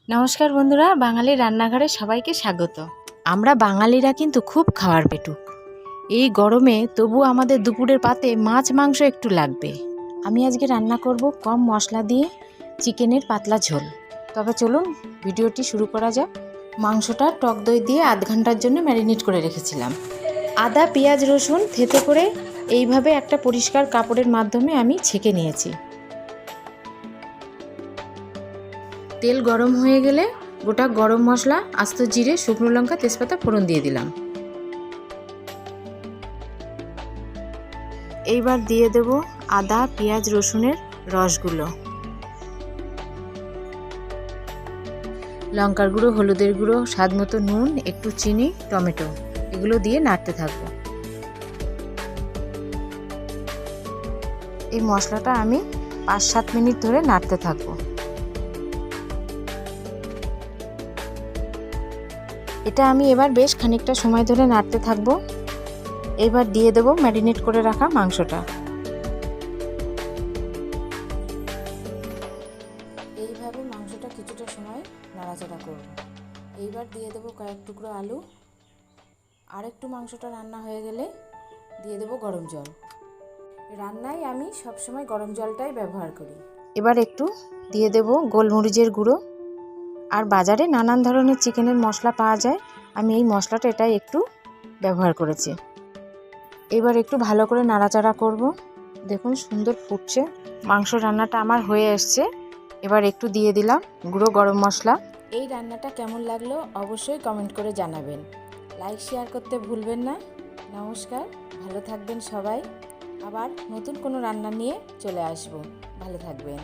নমস্কার বন্ধুরা, বাঙালির রান্নাঘরে সবাইকে স্বাগত। আমরা বাঙালিরা কিন্তু খুব খাওয়ার পেটুক। এই গরমে তবু আমাদের দুপুরের পাতে মাছ মাংস একটু লাগবে। আমি আজকে রান্না করব কম মশলা দিয়ে চিকেনের পাতলা ঝোল। তবে চলুন ভিডিওটি শুরু করা যাক। মাংসটা টক দই দিয়ে আধ ঘন্টার জন্য ম্যারিনেট করে রেখেছিলাম। আদা, পেঁয়াজ, রসুন থেঁতে করে এইভাবে একটা পরিষ্কার কাপড়ের মাধ্যমে আমি ছেঁকে নিয়েছি। তেল গরম হয়ে গেলে গোটা গরম মশলা, আস্ত জিরে, শুকনো লঙ্কা, তেজপাতা ফোড়ন দিয়ে দিলাম। এইবার দিয়ে দেব আদা, পেঁয়াজ, রসুনের রসগুলো, লঙ্কার গুঁড়ো, হলুদের গুঁড়ো, স্বাদ মতো নুন, একটু চিনি, টমেটো, এগুলো দিয়ে নাড়তে থাকবো। এই মশলাটা আমি 5-7 মিনিট ধরে নাড়তে থাকবো। এটা আমি এবার বেশ খানিকটা সময় ধরে নাড়তে থাকবো। এবার দিয়ে দেবো ম্যারিনেট করে রাখা মাংসটা। এইভাবে মাংসটা কিছুটা সময় নাড়াচাড়া করব। এইবার দিয়ে দেবো কয়েক টুকরো আলু। আর একটু মাংসটা রান্না হয়ে গেলে দিয়ে দেবো গরম জল। রান্নায় আমি সবসময় গরম জলটাই ব্যবহার করি। এবার একটু দিয়ে দেবো গোলমরিচের গুঁড়ো। আর বাজারে নানান ধরনের চিকেনের মশলা পাওয়া যায়, আমি এই মশলাটা এটাই একটু ব্যবহার করেছি। এবার একটু ভালো করে নাড়াচাড়া করব। দেখুন সুন্দর ফুটছে, মাংস রান্নাটা আমার হয়ে এসছে। এবার একটু দিয়ে দিলাম গুঁড়ো গরম মশলা। এই রান্নাটা কেমন লাগলো অবশ্যই কমেন্ট করে জানাবেন। লাইক শেয়ার করতে ভুলবেন না। নমস্কার, ভালো থাকবেন সবাই। আবার নতুন কোনো রান্না নিয়ে চলে আসব। ভালো থাকবেন।